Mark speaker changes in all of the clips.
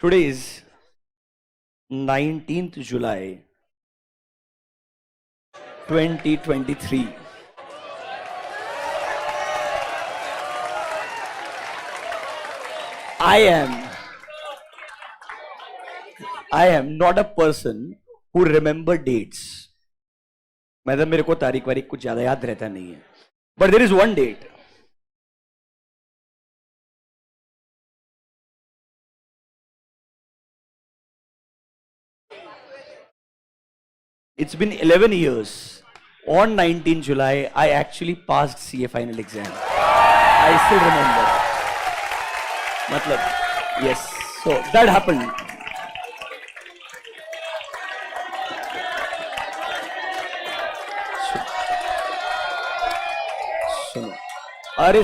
Speaker 1: Today is 19th July 2023. I am not a person who remember dates. मतलब मेरे को तारीख वारीख कुछ ज्यादा याद रहता नहीं है. But there is one date. It's been 11 years. On 19 July, I actually passed CA final exam. I still remember. मतलब, yes. So that happened. सुनो, अरे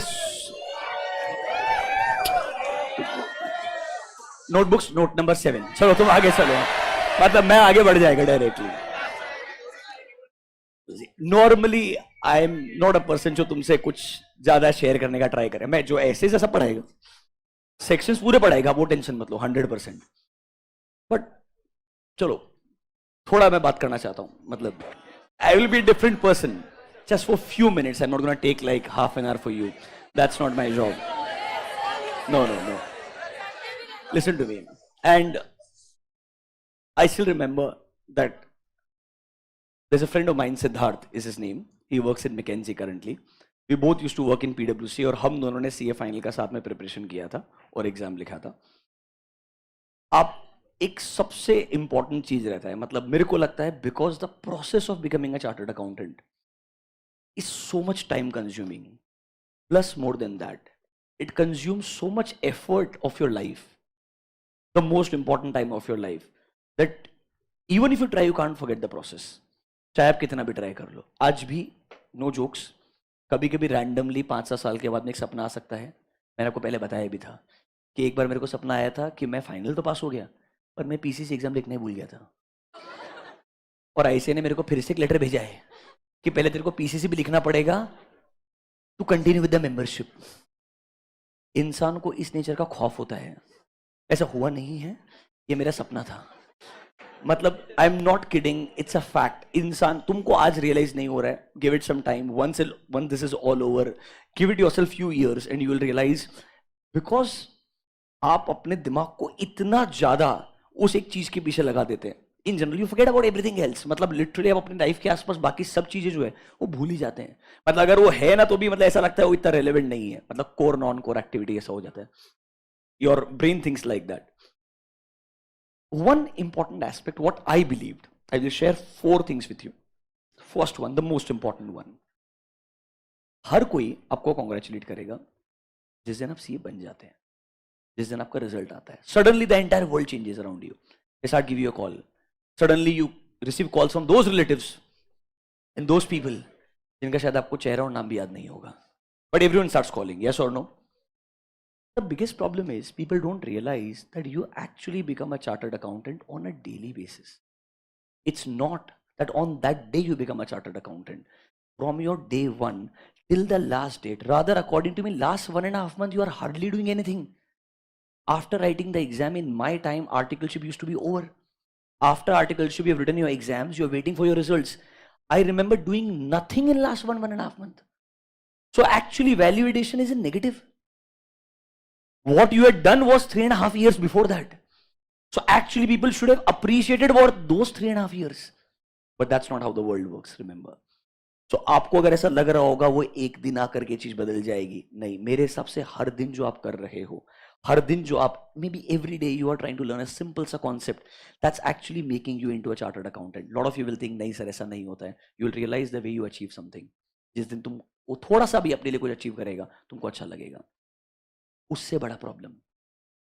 Speaker 1: नोटबुक्स नोट नंबर 7. चलो तुम आगे चलो. मतलब मैं आगे बढ़ जाएगा directly. Normally I am not a person जो तुमसे कुछ ज्यादा शेयर करने का ट्राई करे. मैं जो ऐसे जैसा पढ़ाएगा, सेक्शंस पूरे पढ़ाएगा, वो टेंशन मत लो, 100%. बट चलो थोड़ा मैं बात करना चाहता हूं. मतलब I will be different person just for few minutes. I'm not going to take like half an hour for you. That's not my job. No. Listen to me. And I still remember that there's a friend of mine, Siddharth is his name. He works in McKinsey currently. We both used to work in PwC और हम दोनों ने CA final का साथ में preparation किया था और एग्जाम लिखा था. आप एक सबसे इंपॉर्टेंट चीज रहता है, मतलब मेरे को लगता है, because the process of becoming a chartered accountant is so much time consuming. Plus, more than that, it consumes so much effort of your life, the most important time of your life, that even if you try, you can't forget the process. चाहे आप कितना भी try कर लो. आज भी no jokes, कभी कभी randomly 5-7 साल के बाद में एक सपना आ सकता है. मैंने आपको पहले बताया भी था कि एक बार मेरे को सपना आया था कि मैं फाइनल तो पास हो गया, पर मैं पीसीसी एग्जाम लिखने भूल गया था. और आईसीए ने मेरे को फिर से एक लेटर भेजा है कि पहले तेरे को पीसीसी भी लिखना पड़ेगा to continue with the membership. इंसान को इस नेचर का खौफ होता है. ऐसा हुआ नहीं है, ये मेरा सपना था. मतलब I am not kidding, it's a fact. इंसान, तुमको आज रियलाइज नहीं हो रहा है, give it some time. Once this is all over, give it yourself few years and you will realise. Because आप अपने दिमाग को इतना ज्यादा उस एक चीज के पीछे लगा देते हैं. In general you forget about everything else. मतलब लिटरली आप अपनी लाइफ के आसपास बाकी सब चीजें जो है वो भूल ही जाते हैं. मतलब अगर वो है ना तो भी मतलब ऐसा लगता है वो इतना रेलेवेंट नहीं है. मतलब कोर नॉन कोर एक्टिविटी ऐसा हो जाता है. Your brain thinks like that. One important aspect what I believed, I will share 4 things with you. First one, the most important one. हर कोई आपको कॉन्ग्रेचुलेट करेगा जिस दिन आप सीए बन जाते हैं, जिस दिन आपका रिजल्ट आता है. Suddenly the entire world changes around you. They start give you a call. Suddenly you receive calls from those relatives and those people जिनका शायद आपको चेहरा और नाम भी याद नहीं होगा. But everyone starts calling, yes or no? The biggest problem is people don't realize that you actually become a chartered accountant on a daily basis. It's not that on that day you become a chartered accountant. From your day one till the last date, rather according to me, last 1.5 months you are hardly doing anything. After writing the exam, in my time, articleship used to be over. After articleship, you have written your exams, you are waiting for your results. I remember doing nothing in last 1.5 months. So actually, value addition is a negative. What you had done was 3.5 years before that. So actually, people should have appreciated what those 3.5 years. But that's not how the world works, remember. So आपको अगर ऐसा लग रहा होगा वो एक दिन आकर के चीज बदल जाएगी, नहीं. मेरे हिसाब से हर दिन जो आप कर रहे हो, हर दिन जो आप, maybe every day you are trying to learn a simple सा concept, that's actually making you into a chartered accountant. Lot of you will think नहीं सर ऐसा नहीं होता है. You will realise the way you achieve something. जिस दिन तुम वो थोड़ा सा भी अपने लिए कुछ अचीव करेगा, तुमको अच्छा लगेगा. उससे बड़ा प्रॉब्लम,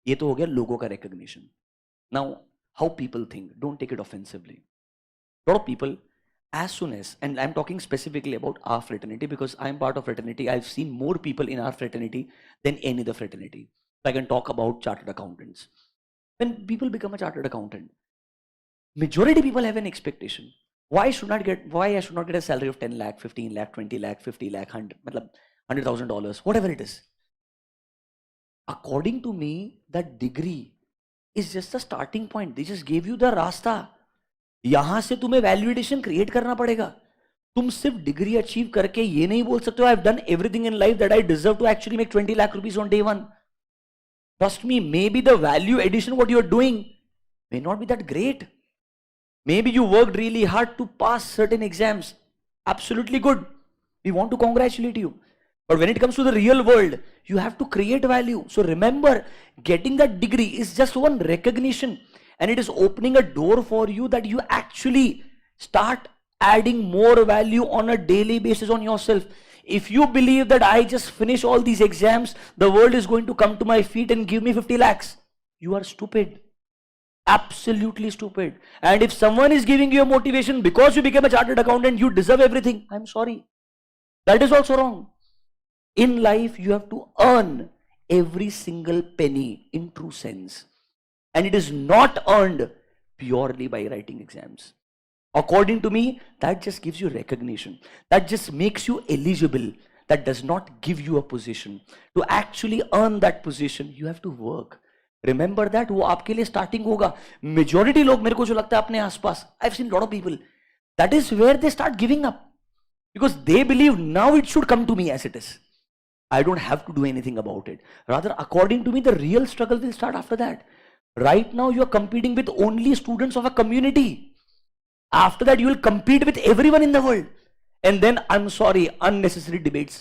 Speaker 1: ये तो हो गया लोगों का recognition. Now how people think, don't take it offensively. Lot of people, as soon as, and I'm talking specifically about our fraternity because I'm part of fraternity, I've seen more people in our fraternity than any other fraternity. I can talk about chartered accountants. When people become a chartered accountant, majority people have an expectation. Why I should not get a salary of 10 lakh, 15 lakh, 20 lakh, 50 lakh, 100, matlab $100,000, whatever it is. According to me, that degree is just the starting point. They just gave you the रास्ता. यहां से तुम्हें valuation create करना पड़ेगा. तुम सिर्फ degree achieve करके ये नहीं बोल सकते हो I have done everything in life that I deserve to actually make 20 lakh rupees on day one. Trust me, may be the value addition what you are doing may not be that great. Maybe you worked really hard to pass certain exams. Absolutely good. We want to congratulate you. But when it comes to the real world, you have to create value. So remember, getting that degree is just one recognition, and it is opening a door for you that you actually start adding more value on a daily basis on yourself. If you believe that I just finish all these exams, the world is going to come to my feet and give me 50 lakhs, you are stupid. Absolutely stupid. And if someone is giving you a motivation because you became a chartered accountant, you deserve everything, I'm sorry. That is also wrong. In life, you have to earn every single penny in true sense. And it is not earned purely by writing exams. According to me, that just gives you recognition. That just makes you eligible. That does not give you a position. To actually earn that position, you have to work. Remember that, वो आपके लिए starting होगा. Majority लोग मेरे को जो लगता है अपने आसपास, I have seen lot of people, that is where they start giving up because they believe now it should come to me as it is. I don't have to do anything about it. Rather, according to me, the real struggle will start after that. Right now, you are competing with only students of a community. After that, you will compete with everyone in the world. And then, I'm sorry, unnecessary debates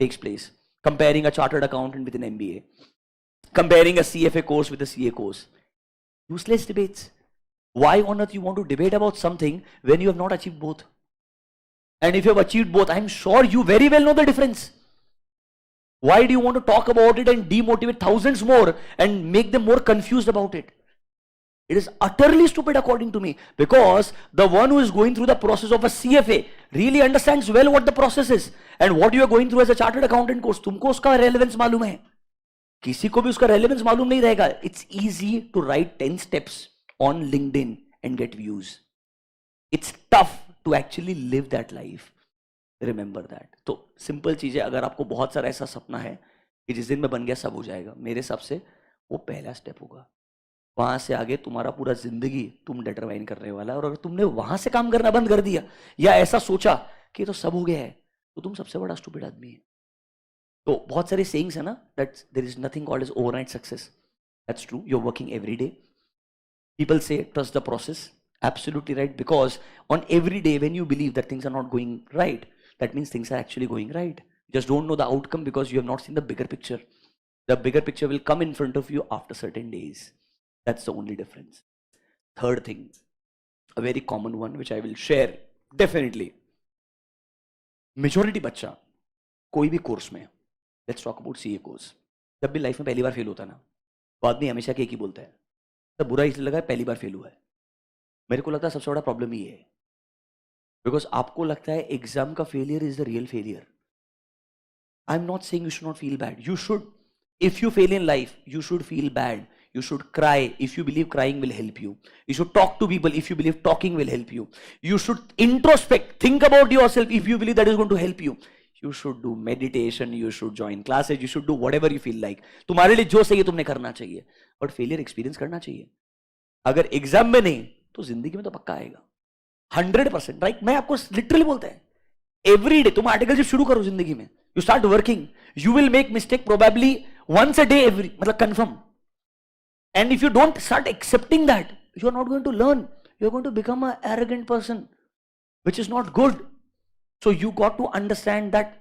Speaker 1: takes place. Comparing a chartered accountant with an MBA. Comparing a CFA course with a CA course. Useless debates. Why on earth you want to debate about something when you have not achieved both? And if you have achieved both, I'm sure you very well know the difference. Why do you want to talk about it and demotivate thousands more and make them more confused about it? It is utterly stupid according to me, because the one who is going through the process of a CFA really understands well what the process is, and what you are going through as a chartered accountant course, तुमको उसका relevance मालूम है, किसी को भी उसका relevance मालूम नहीं रहेगा. It's easy to write 10 steps on LinkedIn and get views. It's tough to actually live that life. Remember that. तो सिंपल चीज है, अगर आपको बहुत सारा ऐसा सपना है कि जिस दिन में बन गया सब हो जाएगा, मेरे हिसाब से वो पहला स्टेप होगा. वहां से आगे तुम्हारा पूरा जिंदगी तुम डिटरमाइन करने वाला है. और अगर तुमने वहां से काम करना बंद कर दिया या ऐसा सोचा कि तो सब हो गया है, तो तुम सबसे बड़ा स्टूपिड आदमी है. तो बहुत सारे सेइंग्स है ना, that there is nothing called as overnight success. That's true. You are working every day. People say trust the process. Absolutely right. Because on every day when you believe that things are not going right, that means things are actually going right. You just don't know the outcome because you have not seen the bigger picture. The bigger picture will come in front of you after certain days. That's the only difference. Third thing, a very common one which I will share definitely. Majority बच्चा कोई भी course में, let's talk about CA course, जब भी life में पहली बार fail होता है ना, तो आदमी हमेशा एक ही बोलता है, तब बुरा इसलिए लगा है पहली बार फेल हुआ है. मेरे को लगता है सबसे बड़ा प्रॉब्लम ये है, बिकॉज आपको लगता है एग्जाम का failure is the real failure. I am not saying you should not feel bad. You should, if you fail in life, you should feel bad. You should cry if you believe crying will help you. You should talk to people if you believe talking will help you. You should introspect, think about yourself if you believe that is going to help you. You should do meditation, you should join classes, you should do whatever you feel like. तुम्हारे लिए जो सही है तुमने करना चाहिए, but failure experience करना चाहिए. अगर एग्जाम में नहीं तो जिंदगी में तो पक्का आएगा 100%. राइट, मैं आपको लिटरली बोलता है, एवरी डे तुम आर्टिकल जब शुरू करो जिंदगी में, you start working, you will make mistake probably once a day, every मतलब confirm. And if you don't start accepting that, you are not going to learn. You are going to become an arrogant person, which is not good. So you got to understand that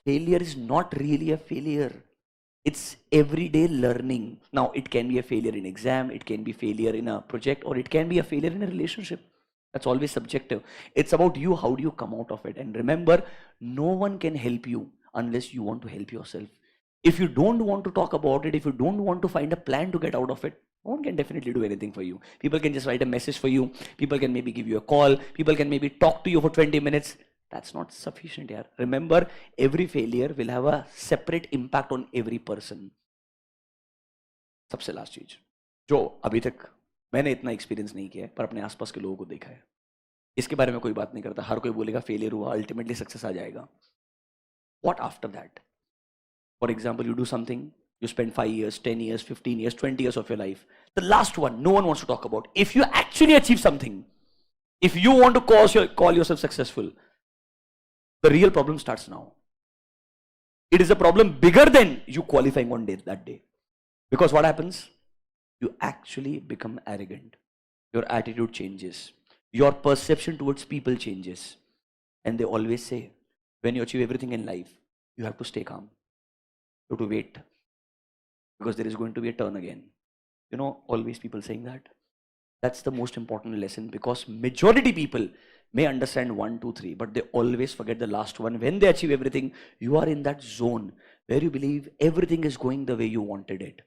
Speaker 1: failure is not really a failure. It's everyday learning. Now it can be a failure in exam, it can be failure in a project, or it can be a failure in a relationship. That's always subjective. It's about you, how do you come out of it. And remember, no one can help you unless you want to help yourself. If you don't want to talk about it, if you don't want to find a plan to get out of it, no one can definitely do anything for you. People can just write a message for you. People can maybe give you a call. People can maybe talk to you for 20 minutes. That's not sufficient here. Remember, every failure will have a separate impact on every person. सबसे last चीज जो अभी तक मैंने इतना experience नहीं किया है, पर अपने आसपास के लोगों को देखा है, इसके बारे में कोई बात नहीं करता. हर कोई बोलेगा फेलियर हुआ, अल्टीमेटली सक्सेस आ जाएगा. What after that? For example, you do something You spend 5 years, 10 years, 15 years, 20 years of your life. The last one, no one wants to talk about. If you actually achieve something, if you want to call yourself successful, the real problem starts now. It is a problem bigger than you qualifying on that day. Because what happens? You actually become arrogant. Your attitude changes. Your perception towards people changes. And they always say, when you achieve everything in life, you have to stay calm. You have to wait. Because there is going to be a turn again. You know, always people saying that. That's the most important lesson, because majority people may understand 1, 2, 3, but they always forget the last one. When they achieve everything, you are in that zone where you believe everything is going the way you wanted it.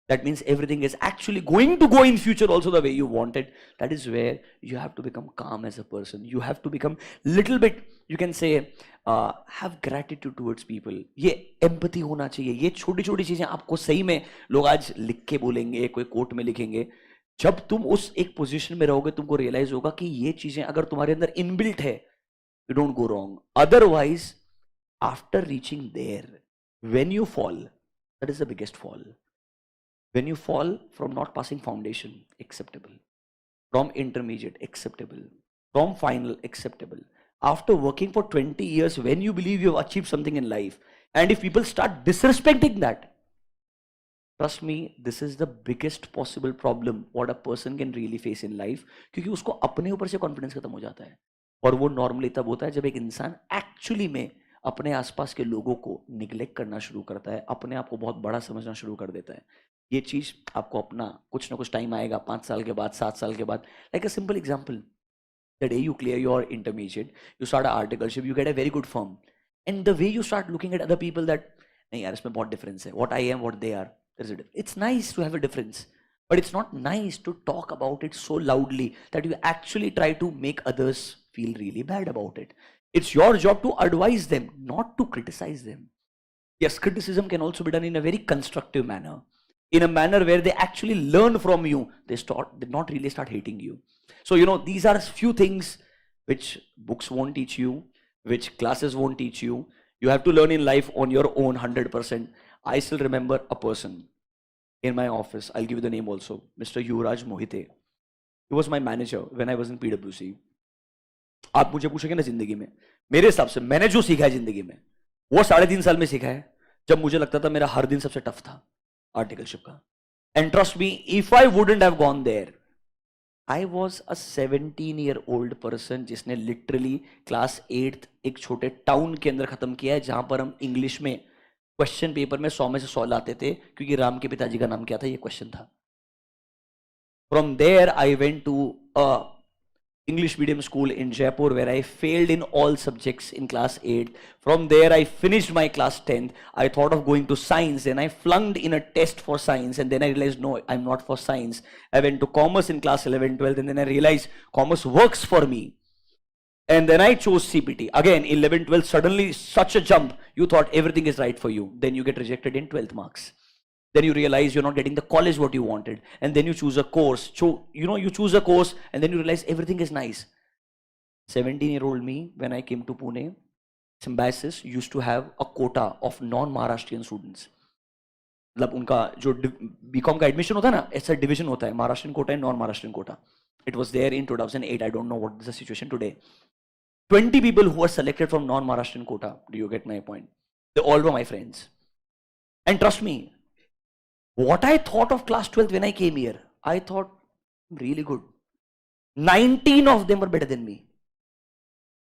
Speaker 1: That means everything is actually going to go in future also the way you want it. That is where you have to become calm as a person. You have to become little bit, you can say, have gratitude towards people. ये empathy होना चाहिए. ये छोटी छोटी चीजें आपको सही में लोग आज लिख के बोलेंगे, कोई कोट में लिखेंगे. जब तुम उस एक पोजीशन में रहोगे, तुमको रियलाइज होगा कि ये चीजें अगर तुम्हारे अंदर इनबिल्ट है, you don't go wrong. Otherwise, after reaching there, when you fall, that is the biggest fall. When you fall from not passing foundation, acceptable. From intermediate, acceptable. From final, acceptable. After working for 20 years, when you believe you have achieved something in life, and if people start disrespecting that, trust me, this is the biggest possible problem what a person can really face in life. क्योंकि उसको अपने ऊपर से confidence खत्म हो जाता है. और वो नॉर्मली तब होता है जब एक इंसान एक्चुअली में अपने आसपास के लोगों को निग्लेक्ट करना शुरू करता है, अपने आप को बहुत बड़ा समझना शुरू कर देता है. ये चीज आपको अपना कुछ ना कुछ टाइम आएगा, 5 साल के बाद, 7 साल के बाद. Like a simple example, the day you clear your intermediate, you start an articleship, you get a very good firm, and the way you start looking at other people that नहीं यार इसमें बहुत difference है, what I am, what they are, there's a difference. It's nice to have a difference, but it's not nice to talk about it so loudly that you actually try to make others feel really bad about it. It's your job to advise them, not to criticize them. Yes, criticism can also be done in a very constructive manner, in a manner where they actually learn from you. They not really start hating you. So, you know, these are few things which books won't teach you, which classes won't teach you. You have to learn in life on your own 100%. I still remember a person in my office. I'll give you the name also. Mr. Yuvraj Mohite. He was my manager when I was in PwC. आप मुझे पूछेंगे ना जिंदगी में, मेरे हिसाब से मैंने जो सीखा है जिंदगी में, वो 3.5 साल में सीखा है, जब मुझे लगता था मेरा हर दिन सबसे टफ था आर्टिकलशिप का. And trust me, if I wouldn't have gone there, I was a 17-year-old person जिसने लिटरली क्लास 8th एक छोटे टाउन के अंदर खत्म किया है, जहां पर हम इंग्लिश में क्वेश्चन पेपर में 100 में से 100 लाते थे, क्योंकि राम के पिताजी का नाम क्या था, ये क्वेश्चन था. From there I went to English medium school in Jaipur, where I failed in all subjects in class 8. From there, I finished my class 10th. I thought of going to science, and I flunked in a test for science, and then I realized, no, I'm not for science. I went to commerce in class 11, 12, and then I realized commerce works for me. And then I chose CPT. Again, 11, 12, suddenly such a jump. You thought everything is right for you. Then you get rejected in 12th marks. Then you realize you're not getting the college what you wanted, and then you choose a course. So, you know, you choose a course, and then you realize everything is nice. 17-year-old me, when I came to Pune, Symbiosis used to have a quota of non-Maharashtrian students. मतलब उनका जो BCom का admission होता है ना, ऐसा division होता है, Maharashtrian quota and non Maharashtrian quota. It was there in 2008. I don't know what is the situation today. 20 people who were selected from non-Maharashtrian quota. Do you get my point? They all were my friends. And trust me, what I thought of class 12th when I came here, I thought really good. 19 of them were better than me.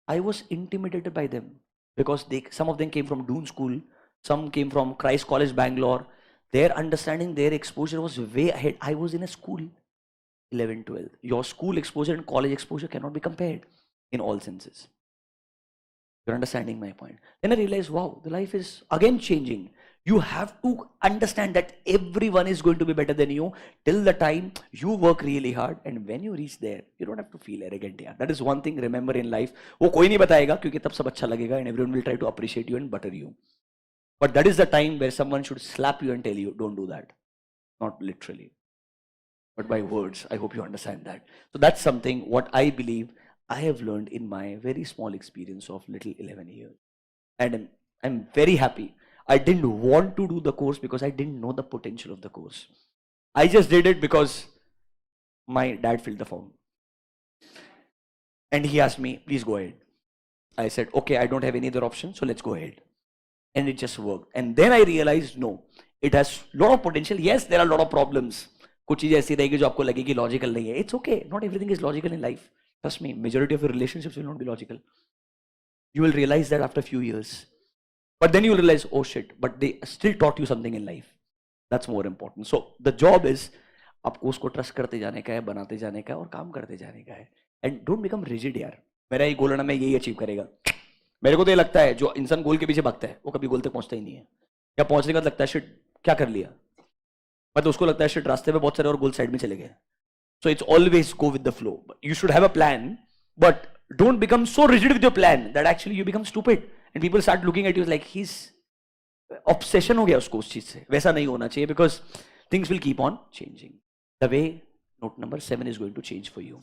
Speaker 1: I was intimidated by them because some of them came from Doon School, some came from Christ College, Bangalore. Their understanding, their exposure was way ahead. I was in a school, 11, 12. Your school exposure and college exposure cannot be compared in all senses. You're understanding my point. Then I realized, wow, the life is again changing. You have to understand that everyone is going to be better than you till the time you work really hard, and when you reach there, you don't have to feel arrogant. Yeah, that is one thing. Remember in life, वो कोई नहीं बताएगा क्योंकि तब सब अच्छा लगेगा, and everyone will try to appreciate you and butter you. But that is the time where someone should slap you and tell you, don't do that. Not literally, but by words. I hope you understand that. So that's something what I believe I have learned in my very small experience of little 11 years, and I'm very happy. I didn't want to do the course because I didn't know the potential of the course. I just did it because my dad filled the form. And he asked me, please go ahead. I said, okay, I don't have any other option, so let's go ahead. And it just worked. And then I realized, no, it has a lot of potential. Yes, there are a lot of problems. कुछ चीजें ऐसी रहेगी जो आपको लगेगी logical नहीं है. It's okay. Not everything is logical in life. Trust me, majority of your relationships will not be logical. You will realize that after a few years. But then you will realize, oh shit, but they still taught you something in life. That's more important. So the job is आपको उसको trust करते जाने का है, बनाते जाने का है और काम करते जाने का है. एंड डोंट बिकम रिजिड यार. मेरा ये गोल है ना, मैं यही अचीव करेगा. मेरे को तो ये लगता है जो इंसान गोल के पीछे भागता है वो कभी गोल तक पहुंचता ही नहीं है. या पहुंचने का लगता है शिट क्या कर लिया, मतलब उसको लगता है शिट रास्ते में बहुत सारे और गोल साइड में चले गए. So it's always go with the flow. You should have a plan, but don't become so rigid with your plan that actually you become stupid and people start looking at you like he is obsession हो गया उसको उस चीज से. वैसा नहीं होना चाहिए because things will keep on changing. The way note number 7 is going to change for you.